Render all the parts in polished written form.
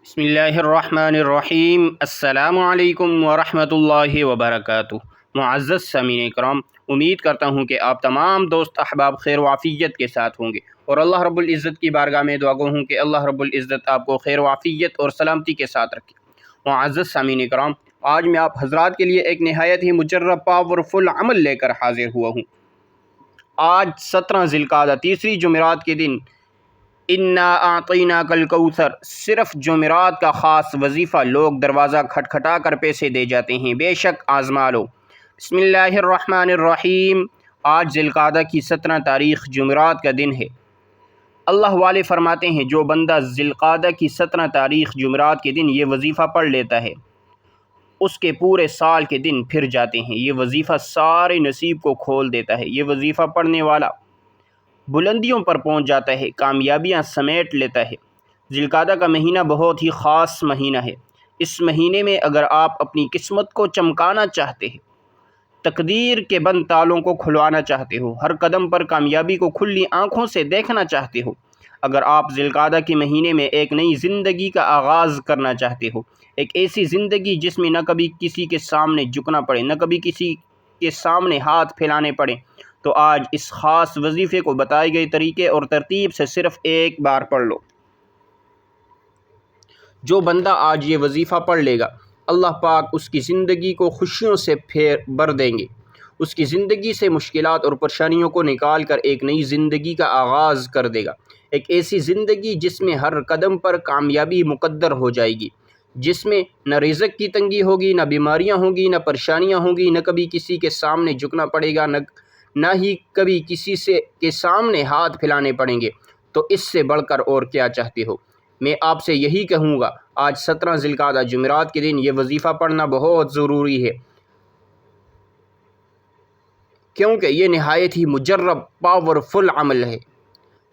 بسم اللہ الرحمن الرحیم۔ السلام علیکم ورحمۃ اللہ وبرکاتہ۔ معزز سامعین کرام، امید کرتا ہوں کہ آپ تمام دوست احباب خیر و عافیت کے ساتھ ہوں گے، اور اللہ رب العزت کی بارگاہ میں دعا گو ہوں کہ اللہ رب العزت آپ کو خیر و عافیت اور سلامتی کے ساتھ رکھے۔ معزز سامعین کرام، آج میں آپ حضرات کے لیے ایک نہایت ہی مجرب پاورفل عمل لے کر حاضر ہوا ہوں۔ آج 17 ذی القعدہ تیسری جمعرات کے دن انا اعطیناک الکوثر، صرف جمعرات کا خاص وظیفہ لوگ دروازہ کھٹکھٹا کر پیسے دے جاتے ہیں، بے شک آزما لو۔ بسم اللہ الرحمن الرحیم۔ آج ذی القعدہ کی 17 تاریخ جمعرات کا دن ہے۔ اللہ والے فرماتے ہیں جو بندہ ذی القعدہ کی 17 تاریخ جمعرات کے دن یہ وظیفہ پڑھ لیتا ہے، اس کے پورے سال کے دن پھر جاتے ہیں۔ یہ وظیفہ سارے نصیب کو کھول دیتا ہے۔ یہ وظیفہ پڑھنے والا بلندیوں پر پہنچ جاتا ہے، کامیابیاں سمیٹ لیتا ہے۔ ذی القعدہ کا مہینہ بہت ہی خاص مہینہ ہے۔ اس مہینے میں اگر آپ اپنی قسمت کو چمکانا چاہتے ہیں، تقدیر کے بند تالوں کو کھلوانا چاہتے ہو، ہر قدم پر کامیابی کو کھلی آنکھوں سے دیکھنا چاہتے ہو، اگر آپ ذی القعدہ کے مہینے میں ایک نئی زندگی کا آغاز کرنا چاہتے ہو، ایک ایسی زندگی جس میں نہ کبھی کسی کے سامنے جھکنا پڑے، نہ کبھی کسی کے سامنے ہاتھ پھیلانے پڑے، تو آج اس خاص وظیفے کو بتائے گئے طریقے اور ترتیب سے صرف ایک بار پڑھ لو۔ جو بندہ آج یہ وظیفہ پڑھ لے گا، اللہ پاک اس کی زندگی کو خوشیوں سے بھر دیں گے، اس کی زندگی سے مشکلات اور پریشانیوں کو نکال کر ایک نئی زندگی کا آغاز کر دے گا، ایک ایسی زندگی جس میں ہر قدم پر کامیابی مقدر ہو جائے گی، جس میں نہ رزق کی تنگی ہوگی، نہ بیماریاں ہوں گی، نہ پریشانیاں ہوں گی، نہ کبھی کسی کے سامنے جھکنا پڑے گا، نہ ہی کبھی کسی کے سامنے ہاتھ پھیلانے پڑیں گے۔ تو اس سے بڑھ کر اور کیا چاہتے ہو؟ میں آپ سے یہی کہوں گا، آج 17 ذی القعدہ جمعرات کے دن یہ وظیفہ پڑھنا بہت ضروری ہے، کیونکہ یہ نہایت ہی مجرب پاورفل عمل ہے۔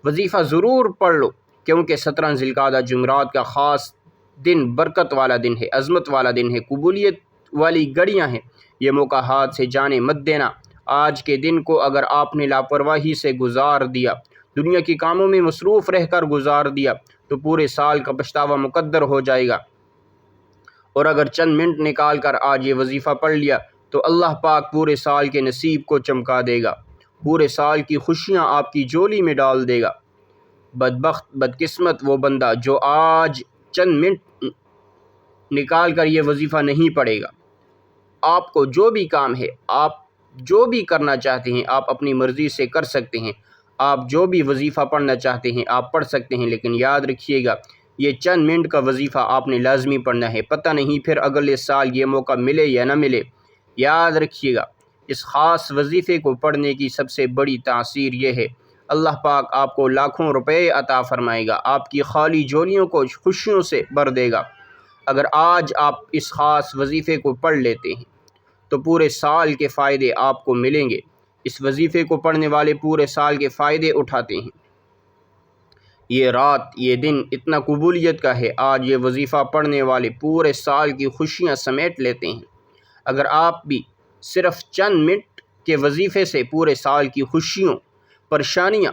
وظیفہ ضرور پڑھ لو، کیونکہ 17 ذی القعدہ جمعرات کا خاص دن برکت والا دن ہے، عظمت والا دن ہے، قبولیت والی گھڑیاں ہیں۔ یہ موقع ہاتھ سے جانے مت دینا۔ آج کے دن کو اگر آپ نے لاپرواہی سے گزار دیا، دنیا کے کاموں میں مصروف رہ کر گزار دیا، تو پورے سال کا پچھتاوا مقدر ہو جائے گا، اور اگر چند منٹ نکال کر آج یہ وظیفہ پڑھ لیا تو اللہ پاک پورے سال کے نصیب کو چمکا دے گا، پورے سال کی خوشیاں آپ کی جولی میں ڈال دے گا۔ بدبخت بدقسمت وہ بندہ جو آج چند منٹ نکال کر یہ وظیفہ نہیں پڑھے گا۔ آپ کو جو بھی کام ہے، آپ جو بھی کرنا چاہتے ہیں، آپ اپنی مرضی سے کر سکتے ہیں۔ آپ جو بھی وظیفہ پڑھنا چاہتے ہیں آپ پڑھ سکتے ہیں، لیکن یاد رکھیے گا یہ چند منٹ کا وظیفہ آپ نے لازمی پڑھنا ہے، پتہ نہیں پھر اگلے سال یہ موقع ملے یا نہ ملے۔ یاد رکھیے گا اس خاص وظیفے کو پڑھنے کی سب سے بڑی تاثیر یہ ہے، اللہ پاک آپ کو لاکھوں روپے عطا فرمائے گا، آپ کی خالی جولیوں کو خوشیوں سے بھر دے گا۔ اگر آج آپ اس خاص وظیفے کو پڑھ لیتے ہیں تو پورے سال کے فائدے آپ کو ملیں گے۔ اس وظیفے کو پڑھنے والے پورے سال کے فائدے اٹھاتے ہیں۔ یہ رات، یہ دن اتنا قبولیت کا ہے، آج یہ وظیفہ پڑھنے والے پورے سال کی خوشیاں سمیٹ لیتے ہیں۔ اگر آپ بھی صرف چند منٹ کے وظیفے سے پورے سال کی خوشیوں، پریشانیاں،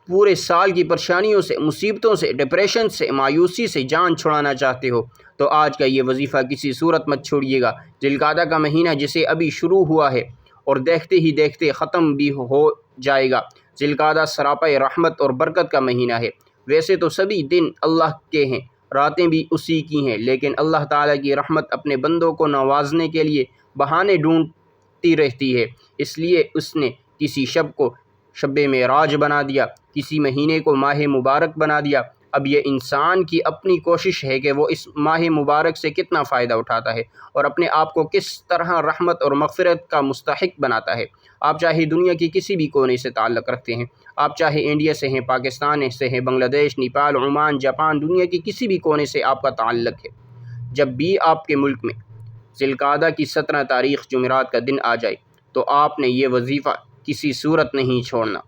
پورے سال کی پریشانیوں سے، مصیبتوں سے، ڈپریشن سے، مایوسی سے جان چھڑانا چاہتے ہو، تو آج کا یہ وظیفہ کسی صورت مت چھوڑیے گا۔ ذی القعدہ کا مہینہ جسے ابھی شروع ہوا ہے اور دیکھتے ہی دیکھتے ختم بھی ہو جائے گا۔ ذی القعدہ سراپا رحمت اور برکت کا مہینہ ہے۔ ویسے تو سبھی دن اللہ کے ہیں، راتیں بھی اسی کی ہیں، لیکن اللہ تعالیٰ کی رحمت اپنے بندوں کو نوازنے کے لیے بہانے ڈھونڈتی رہتی ہے، اس لیے اس نے کسی شب کو شب معراج بنا دیا، کسی مہینے کو ماہ مبارک بنا دیا۔ اب یہ انسان کی اپنی کوشش ہے کہ وہ اس ماہ مبارک سے کتنا فائدہ اٹھاتا ہے اور اپنے آپ کو کس طرح رحمت اور مغفرت کا مستحق بناتا ہے۔ آپ چاہے دنیا کی کسی بھی کونے سے تعلق رکھتے ہیں، آپ چاہے انڈیا سے ہیں، پاکستان سے ہیں، بنگلہ دیش، نیپال، عمان، جاپان، دنیا کی کسی بھی کونے سے آپ کا تعلق ہے، جب بھی آپ کے ملک میں ذی القعدہ کی 17 تاریخ جمعرات کا دن آ جائے تو آپ نے یہ وظیفہ کسی صورت نہیں چھوڑنا۔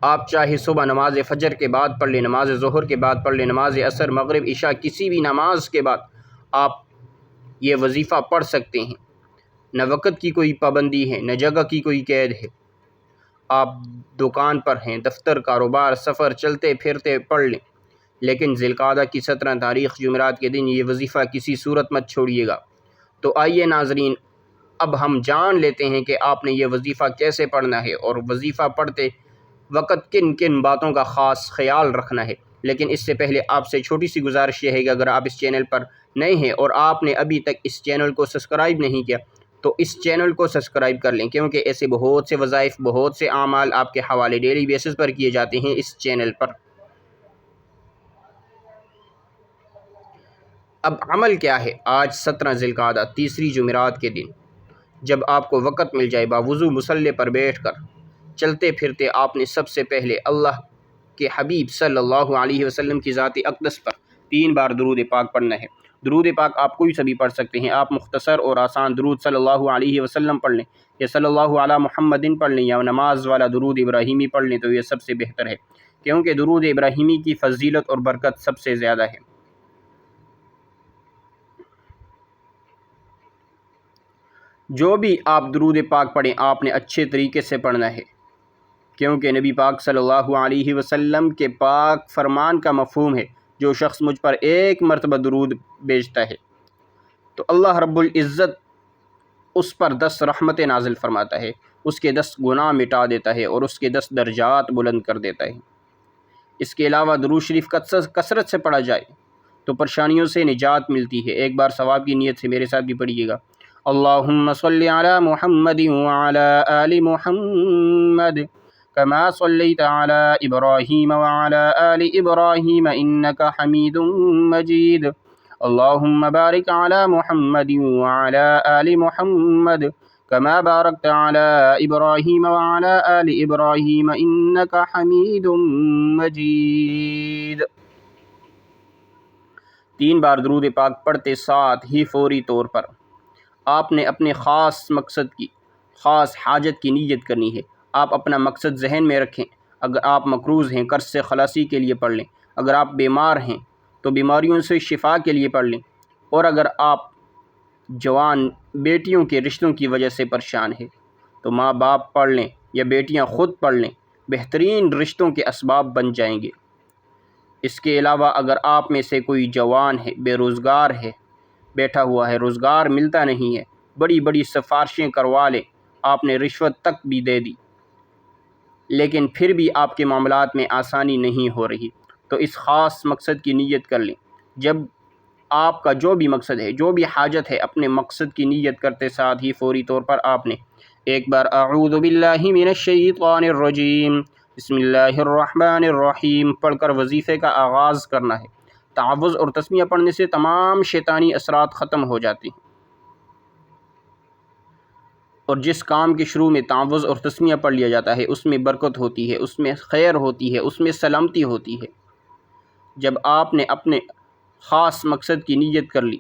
آپ چاہے صبح نماز فجر کے بعد پڑھ لیں، نماز ظہر کے بعد پڑھ لیں، نماز عصر، مغرب، عشاء، کسی بھی نماز کے بعد آپ یہ وظیفہ پڑھ سکتے ہیں۔ نہ وقت کی کوئی پابندی ہے، نہ جگہ کی کوئی قید ہے۔ آپ دکان پر ہیں، دفتر، کاروبار، سفر، چلتے پھرتے پڑھ لیں، لیکن ذی القعدہ کی 17 تاریخ جمعرات کے دن یہ وظیفہ کسی صورت مت چھوڑیے گا۔ تو آئیے ناظرین، اب ہم جان لیتے ہیں کہ آپ نے یہ وظیفہ کیسے پڑھنا ہے اور وظیفہ پڑھتے وقت کن کن باتوں کا خاص خیال رکھنا ہے۔ لیکن اس سے پہلے آپ سے چھوٹی سی گزارش یہ ہے کہ اگر آپ اس چینل پر نئے ہیں اور آپ نے ابھی تک اس چینل کو سبسکرائب نہیں کیا تو اس چینل کو سبسکرائب کر لیں، کیونکہ ایسے بہت سے وظائف، بہت سے اعمال آپ کے حوالے ڈیلی بیسس پر کیے جاتے ہیں اس چینل پر۔ اب عمل کیا ہے؟ آج 17 ذی القعدہ تیسری جمعرات کے دن جب آپ کو وقت مل جائے، باوضو مصلی پر بیٹھ کر چلتے پھرتے آپ نے سب سے پہلے اللہ کے حبیب صلی اللہ علیہ وسلم کی ذات اقدس پر 3 بار درود پاک پڑھنا ہے۔ درود پاک آپ کوئی سا بھی پڑھ سکتے ہیں، آپ مختصر اور آسان درود صلی اللہ علیہ وسلم پڑھ لیں، یا صلی اللہ علی محمدin پڑھ لیں، یا نماز والا درود ابراہیمی پڑھ لیں تو یہ سب سے بہتر ہے، کیونکہ درود ابراہیمی کی فضیلت اور برکت سب سے زیادہ ہے۔ جو بھی آپ درود پاک پڑھیں آپ نے اچھے طریقے سے پڑھنا ہے، کیونکہ نبی پاک صلی اللہ علیہ وسلم کے پاک فرمان کا مفہوم ہے، جو شخص مجھ پر 1 مرتبہ درود بھیجتا ہے تو اللہ رب العزت اس پر 10 رحمتیں نازل فرماتا ہے، اس کے 10 گناہ مٹا دیتا ہے اور اس کے 10 درجات بلند کر دیتا ہے۔ اس کے علاوہ درود شریف کثرت سے پڑھا جائے تو پریشانیوں سے نجات ملتی ہے۔ ایک بار ثواب کی نیت سے میرے ساتھ بھی پڑھیے گا، اللہم صلی علی محمد وعلی آل محمد کما صلیت علی ابراہیم وعلی آل ابراہیم انک حمید مجید، اللہم بارک علی محمد وعلی آل محمد کما بارکت علی ابراہیم وعلی آل ابراہیم انک حمید مجید۔ 3 بار درود پاک پڑھتے ساتھ ہی فوری طور پر آپ نے اپنے خاص مقصد کی، خاص حاجت کی نیت کرنی ہے۔ آپ اپنا مقصد ذہن میں رکھیں۔ اگر آپ مقروض ہیں، قرض سے خلاصی کے لیے پڑھ لیں۔ اگر آپ بیمار ہیں تو بیماریوں سے شفا کے لیے پڑھ لیں، اور اگر آپ جوان بیٹیوں کے رشتوں کی وجہ سے پریشان ہیں تو ماں باپ پڑھ لیں یا بیٹیاں خود پڑھ لیں، بہترین رشتوں کے اسباب بن جائیں گے۔ اس کے علاوہ اگر آپ میں سے کوئی جوان ہے، بے روزگار ہے، بیٹھا ہوا ہے، روزگار ملتا نہیں ہے، بڑی بڑی سفارشیں کروا لیں، آپ نے رشوت تک بھی دے دی لیکن پھر بھی آپ کے معاملات میں آسانی نہیں ہو رہی، تو اس خاص مقصد کی نیت کر لیں۔ جب آپ کا جو بھی مقصد ہے، جو بھی حاجت ہے، اپنے مقصد کی نیت کرتے ساتھ ہی فوری طور پر آپ نے ایک بار اعوذ باللہ من الشیطان الرجیم بسم اللہ الرحمن الرحیم پڑھ کر وظیفے کا آغاز کرنا ہے۔ تعوذ اور تسمیہ پڑھنے سے تمام شیطانی اثرات ختم ہو جاتے ہیں، اور جس کام کے شروع میں تعوذ اور تسمیہ پڑھ لیا جاتا ہے اس میں برکت ہوتی ہے، اس میں خیر ہوتی ہے، اس میں سلامتی ہوتی ہے۔ جب آپ نے اپنے خاص مقصد کی نیت کر لی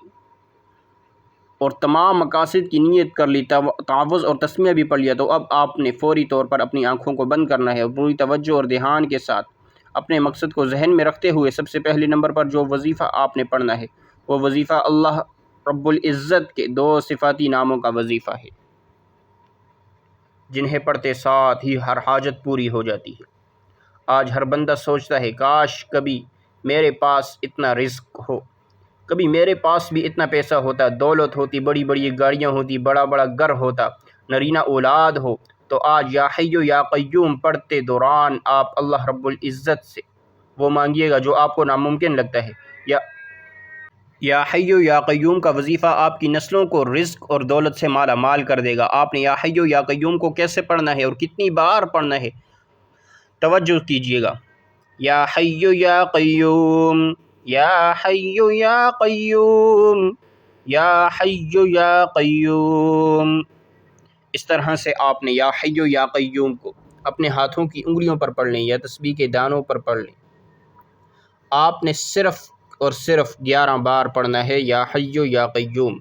اور تمام مقاصد کی نیت کر لی، تعوذ اور تسمیہ بھی پڑھ لیا، تو اب آپ نے فوری طور پر اپنی آنکھوں کو بند کرنا ہے اور پوری توجہ اور دھیان کے ساتھ اپنے مقصد کو ذہن میں رکھتے ہوئے سب سے پہلے نمبر پر جو وظیفہ آپ نے پڑھنا ہے وہ وظیفہ اللہ رب العزت کے 2 صفاتی ناموں کا وظیفہ ہے، جنہیں پڑھتے ساتھ ہی ہر حاجت پوری ہو جاتی ہے۔ آج ہر بندہ سوچتا ہے کاش کبھی میرے پاس اتنا رزق ہو، کبھی میرے پاس بھی اتنا پیسہ ہوتا، دولت ہوتی، بڑی بڑی گاڑیاں ہوتی، بڑا بڑا گھر ہوتا، نرینہ اولاد ہو۔ تو آج یا حی یا قیوم پڑھتے دوران آپ اللہ رب العزت سے وہ مانگیے گا جو آپ کو ناممکن لگتا ہے۔ یا حی یا قیوم کا وظیفہ آپ کی نسلوں کو رزق اور دولت سے مالا مال کر دے گا۔ آپ نے یا حی یا قیوم کو کیسے پڑھنا ہے اور کتنی بار پڑھنا ہے، توجہ کیجیے گا۔ یا حی یا قیوم، یا حی یا قیوم، یا حی یا قیوم، اس طرح سے آپ نے یا حی یا قیوم کو اپنے ہاتھوں کی انگلیوں پر پڑھ لیں یا تسبیح کے دانوں پر پڑھ لیں۔ آپ نے صرف اور صرف 11 بار پڑھنا ہے یا حی یا قیوم۔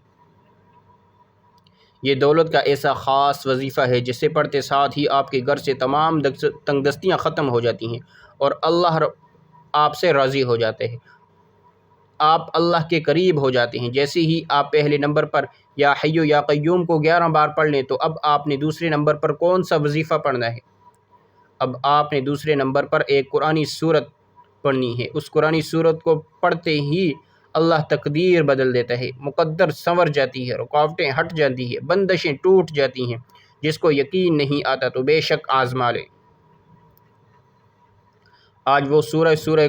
یہ دولت کا ایسا خاص وظیفہ ہے جسے پڑھتے ساتھ ہی آپ کے گھر سے تمام تنگ دستیاں ختم ہو جاتی ہیں اور اللہ آپ سے راضی ہو جاتے ہیں، آپ اللہ کے قریب ہو جاتے ہیں۔ جیسے ہی آپ پہلے نمبر پر یا حی یا قیوم کو 11 بار پڑھ لیں تو اب آپ نے دوسرے نمبر پر کون سا وظیفہ پڑھنا ہے؟ اب آپ نے دوسرے نمبر پر ایک قرآنی سورت پڑھنی ہے۔ اس قرآنی صورت کو پڑھتے ہی اللہ تقدیر بدل دیتا ہے، مقدر سنور جاتی ہے، رکاوٹیں ہٹ جاتی ہیں، بندشیں ٹوٹ جاتی ہیں۔ جس کو یقین نہیں آتا تو بے شک آزما لے۔ آج وہ سورہ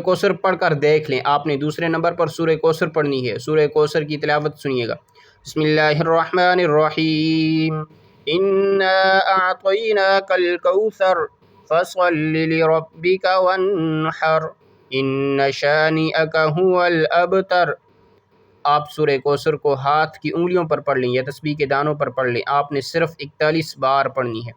کوثر پڑھ کر دیکھ لیں۔ آپ نے دوسرے نمبر پر سورہ کوثر پڑھنی ہے۔ سورہ کوثر کی تلاوت سنیے گا۔ بسم اللہ الرحمن الرحیم، انا اعطیناک الکوثر فصل لربک وانحر ان شانئک هو الابتر۔ آپ سورہ کوثر کو ہاتھ کی انگلیوں پر پڑھ لیں یا تسبیح کے دانوں پر پڑھ لیں۔ آپ نے صرف 41 بار پڑھنی ہے۔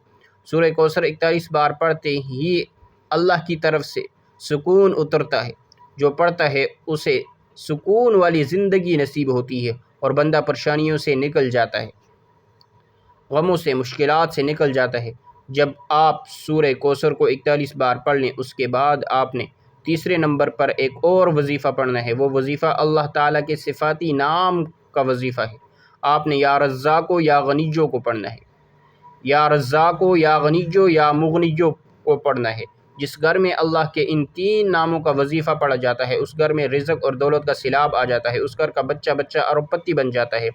سورہ کوثر 41 بار پڑھتے ہی اللہ کی طرف سے سکون اترتا ہے۔ جو پڑھتا ہے اسے سکون والی زندگی نصیب ہوتی ہے اور بندہ پریشانیوں سے نکل جاتا ہے، غموں سے، مشکلات سے نکل جاتا ہے۔ جب آپ سورہ کوثر کو 41 بار پڑھ لیں، اس کے بعد آپ نے تیسرے نمبر پر ایک اور وظیفہ پڑھنا ہے۔ وہ وظیفہ اللہ تعالیٰ کے صفاتی نام کا وظیفہ ہے۔ آپ نے یا رزاقو یا غنیجو کو پڑھنا ہے۔ یا رزاقو یا غنیجو یا مغنیجو کو پڑھنا ہے۔ جس گھر میں اللہ کے ان 3 ناموں کا وظیفہ پڑھا جاتا ہے اس گھر میں رزق اور دولت کا سیلاب آ جاتا ہے، اس گھر کا بچہ ارب پتی بن جاتا ہے۔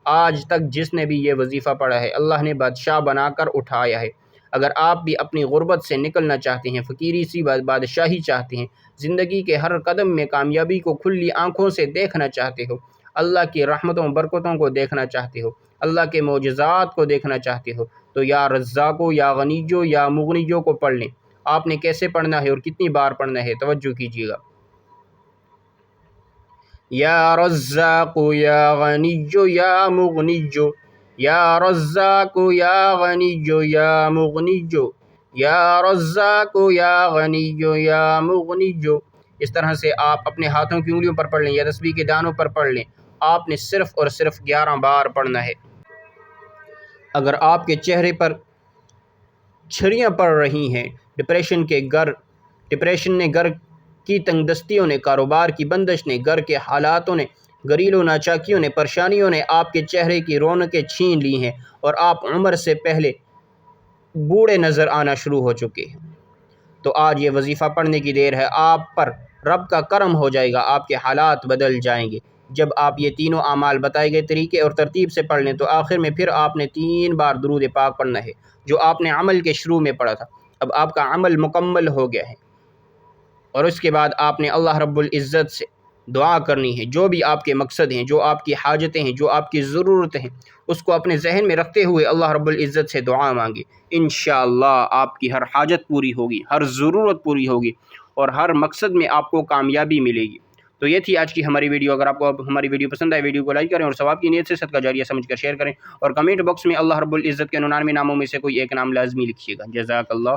آج تک جس نے بھی یہ وظیفہ پڑھا ہے اللہ نے بادشاہ بنا کر اٹھایا ہے۔ اگر آپ بھی اپنی غربت سے نکلنا چاہتے ہیں، فقیری سی بادشاہی چاہتے ہیں، زندگی کے ہر قدم میں کامیابی کو کھلی آنکھوں سے دیکھنا چاہتے ہو، اللہ کی رحمتوں برکتوں کو دیکھنا چاہتے ہو، اللہ کے معجزات کو دیکھنا چاہتے ہو، تو یا رزاقو یا غنیجو یا مغنیجو کو پڑھ لیں۔ آپ نے کیسے پڑھنا ہے اور کتنی بار پڑھنا ہے توجہ کیجیے گا۔ یا رزاقو یا غنیجو یا مغنیجو، یا رزاقو یا غنیجو یا مغنیجو، یا رزاقو یا غنیجو یا مغنیجو۔ اس طرح سے آپ اپنے ہاتھوں کی انگلیوں پر پڑھ لیں یا تسبیح کے دانوں پر پڑھ لیں۔ آپ نے صرف اور صرف 11 بار پڑھنا ہے۔ اگر آپ کے چہرے پر چھریاں پڑ رہی ہیں، ڈپریشن نے، گھر کی تنگ دستیوں نے، کاروبار کی بندش نے، گھر کے حالاتوں نے، گھریلو ناچاکیوں نے، پریشانیوں نے آپ کے چہرے کی رونقیں چھین لی ہیں اور آپ عمر سے پہلے بوڑھے نظر آنا شروع ہو چکے ہیں، تو آج یہ وظیفہ پڑھنے کی دیر ہے۔ آپ پر رب کا کرم ہو جائے گا، آپ کے حالات بدل جائیں گے۔ جب آپ یہ تینوں اعمال بتائے گئے طریقے اور ترتیب سے پڑھ لیں تو آخر میں پھر آپ نے 3 بار درود پاک پڑھنا ہے جو آپ نے عمل کے شروع میں پڑھا تھا۔ اب آپ کا عمل مکمل ہو گیا ہے اور اس کے بعد آپ نے اللہ رب العزت سے دعا کرنی ہے۔ جو بھی آپ کے مقصد ہیں، جو آپ کی حاجتیں ہیں، جو آپ کی ضرورتیں ہیں، اس کو اپنے ذہن میں رکھتے ہوئے اللہ رب العزت سے دعا مانگے۔ انشاءاللہ آپ کی ہر حاجت پوری ہوگی، ہر ضرورت پوری ہوگی اور ہر مقصد میں آپ کو کامیابی ملے گی۔ تو یہ تھی آج کی ہماری ویڈیو۔ اگر آپ کو ہماری ویڈیو پسند آئے ویڈیو کو لائک کریں اور ثواب کی نیت سے صدقہ جاریہ سمجھ کر شیئر کریں اور کمنٹ باکس میں اللہ رب العزت کے 99 ناموں میں سے کوئی ایک نام لازمی لکھیے گا۔ جزاک اللہ۔